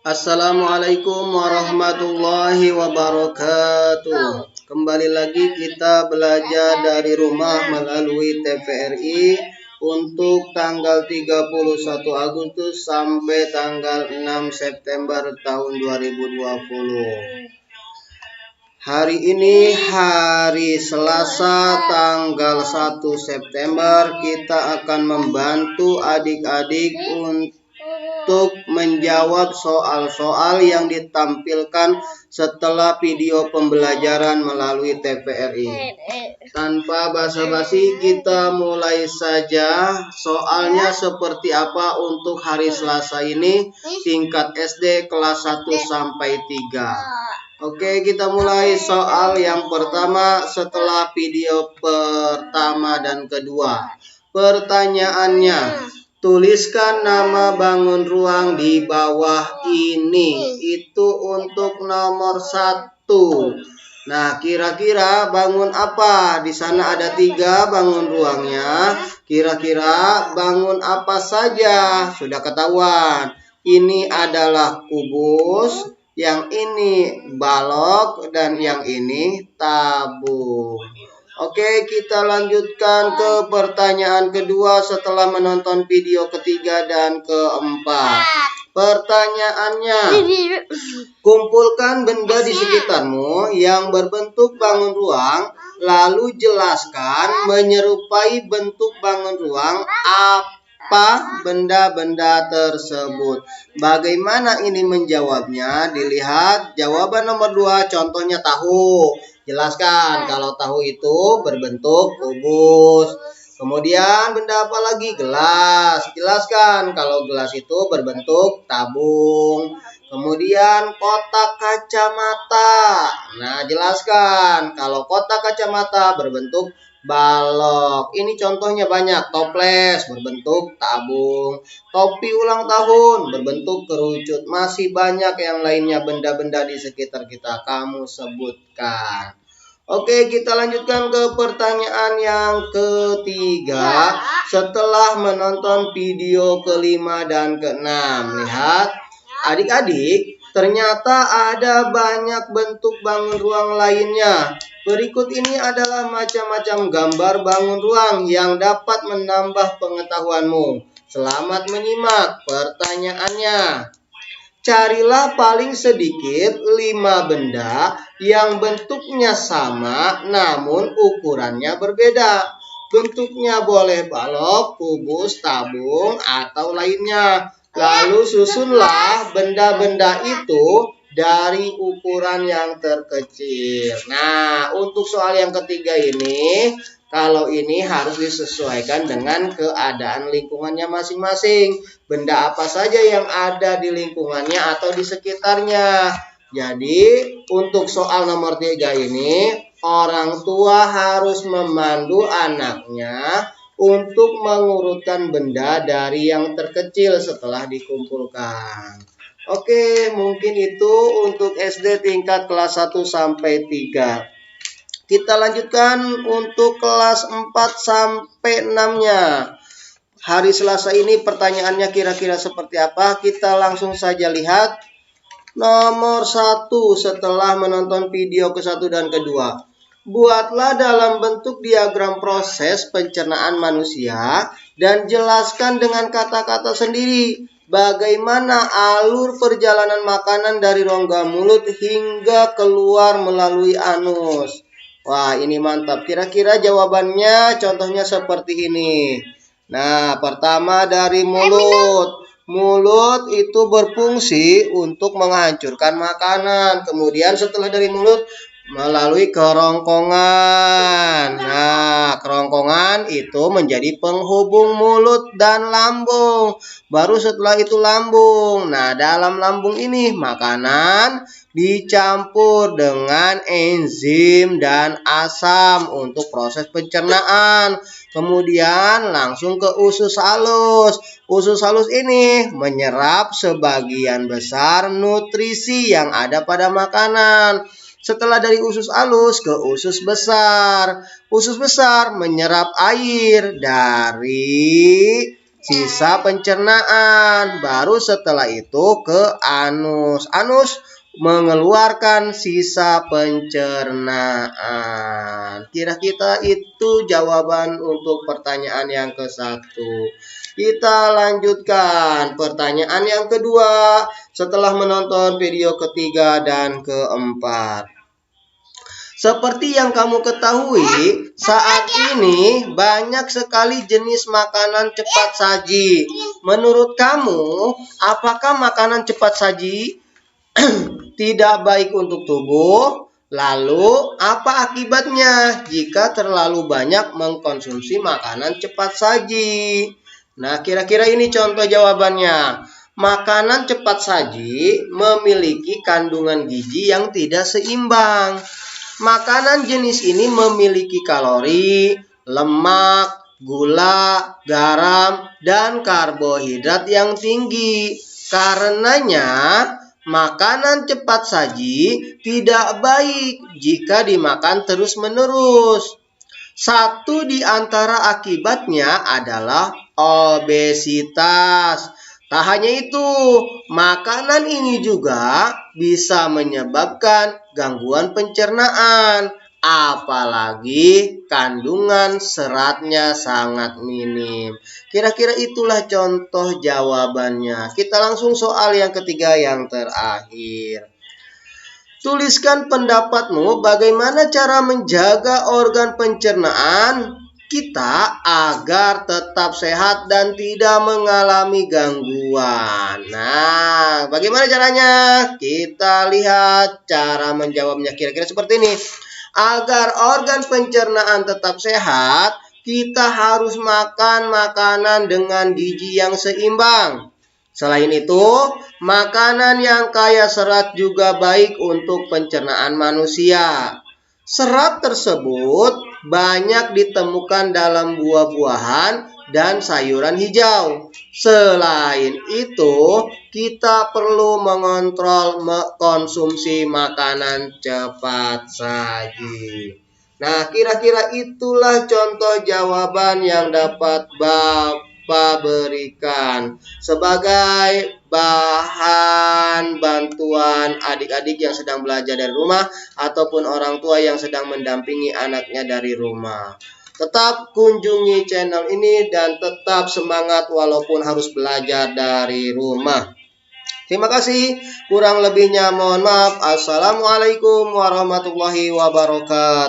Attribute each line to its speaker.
Speaker 1: Assalamualaikum warahmatullahi wabarakatuh. Kembali lagi kita belajar dari rumah melalui TVRI untuk tanggal 31 Agustus sampai tanggal 6 September tahun 2020. Hari ini hari Selasa tanggal 1 September kita akan membantu adik-adik untuk menjawab soal-soal yang ditampilkan setelah video pembelajaran melalui TVRI. Tanpa basa-basi kita mulai saja. Soalnya seperti apa untuk hari Selasa ini tingkat SD kelas 1 sampai 3. Oke, kita mulai soal yang pertama setelah video pertama dan kedua. Pertanyaannya, tuliskan nama bangun ruang di bawah ini. Itu untuk nomor 1. Nah, kira-kira bangun apa? Di sana ada 3 bangun ruangnya. Kira-kira bangun apa saja? Sudah ketahuan. Ini adalah kubus, yang ini balok, dan yang ini tabung. Oke, kita lanjutkan ke pertanyaan kedua setelah menonton video ketiga dan keempat. Pertanyaannya, kumpulkan benda di sekitarmu yang berbentuk bangun ruang, lalu jelaskan menyerupai bentuk bangun ruang apa benda-benda tersebut. Bagaimana ini menjawabnya? Dilihat jawaban nomor 2, contohnya tahu. Jelaskan kalau tahu itu berbentuk kubus. Kemudian benda apa lagi? Gelas. Jelaskan kalau gelas itu berbentuk tabung. Kemudian kotak kacamata. Nah, jelaskan kalau kotak kacamata berbentuk balok. Ini contohnya banyak. Toples berbentuk tabung. Topi ulang tahun berbentuk kerucut. Masih banyak yang lainnya benda-benda di sekitar kita. Kamu sebutkan. Oke, kita lanjutkan ke pertanyaan yang ketiga setelah menonton video kelima dan keenam. Lihat, adik-adik, ternyata ada banyak bentuk bangun ruang lainnya. Berikut ini adalah macam-macam gambar bangun ruang yang dapat menambah pengetahuanmu. Selamat menyimak pertanyaannya. Carilah paling sedikit 5 benda yang bentuknya sama namun ukurannya berbeda. Bentuknya boleh balok, kubus, tabung, atau lainnya. Lalu susunlah benda-benda itu dari ukuran yang terkecil. Nah, untuk soal yang ketiga ini, kalau ini harus disesuaikan dengan keadaan lingkungannya masing-masing. Benda apa saja yang ada di lingkungannya atau di sekitarnya. Jadi, untuk soal nomor 3 ini, orang tua harus memandu anaknya untuk mengurutkan benda dari yang terkecil setelah dikumpulkan. Oke, mungkin itu untuk SD tingkat kelas 1 sampai 3. Kita lanjutkan untuk kelas 4 sampai 6-nya. Hari Selasa ini pertanyaannya kira-kira seperti apa? Kita langsung saja lihat. Nomor 1 setelah menonton video ke-1 dan kedua. Buatlah dalam bentuk diagram proses pencernaan manusia dan jelaskan dengan kata-kata sendiri bagaimana alur perjalanan makanan dari rongga mulut hingga keluar melalui anus. Wah, ini mantap. Kira-kira jawabannya contohnya seperti ini. Nah, pertama dari mulut. Mulut itu berfungsi untuk menghancurkan makanan. Kemudian setelah dari mulut melalui kerongkongan. Nah, kerongkongan itu menjadi penghubung mulut dan lambung. Baru setelah itu lambung. Nah, dalam lambung ini makanan dicampur dengan enzim dan asam untuk proses pencernaan. Kemudian langsung ke usus halus. Usus halus ini menyerap sebagian besar nutrisi yang ada pada makanan. Setelah dari usus halus ke usus besar. Usus besar menyerap air dari sisa pencernaan. Baru setelah itu ke anus. Anus mengeluarkan sisa pencernaan. Kira-kira itu jawaban untuk pertanyaan yang ke-1. Kita lanjutkan pertanyaan yang kedua setelah menonton video ketiga dan keempat. Seperti yang kamu ketahui, saat ini banyak sekali jenis makanan cepat saji. Menurut kamu, apakah makanan cepat saji tidak baik untuk tubuh? Lalu, apa akibatnya jika terlalu banyak mengkonsumsi makanan cepat saji? Nah, kira-kira ini contoh jawabannya. Makanan cepat saji memiliki kandungan gizi yang tidak seimbang. Makanan jenis ini memiliki kalori, lemak, gula, garam, dan karbohidrat yang tinggi. Karenanya, makanan cepat saji tidak baik jika dimakan terus-menerus. Satu di antara akibatnya adalah obesitas. Tak hanya itu, makanan ini juga bisa menyebabkan gangguan pencernaan, apalagi kandungan seratnya sangat minim. Kira-kira itulah contoh jawabannya. Kita langsung soal yang ketiga yang terakhir. Tuliskan pendapatmu bagaimana cara menjaga organ pencernaan kita agar tetap sehat dan tidak mengalami gangguan. Nah, bagaimana caranya? Kita lihat cara menjawabnya kira-kira seperti ini. Agar organ pencernaan tetap sehat, kita harus makan makanan dengan gizi yang seimbang. Selain itu, makanan yang kaya serat juga baik untuk pencernaan manusia. Serat tersebut banyak ditemukan dalam buah-buahan dan sayuran hijau. Selain itu, kita perlu mengontrol konsumsi makanan cepat saji. Nah, kira-kira itulah contoh jawaban yang dapat Bapak berikan sebagai bahan bantuan adik-adik yang sedang belajar dari rumah ataupun orang tua yang sedang mendampingi anaknya dari rumah. Tetap kunjungi channel ini dan tetap semangat walaupun harus belajar dari rumah. Terima kasih. Kurang lebihnya mohon maaf. Assalamualaikum warahmatullahi wabarakatuh.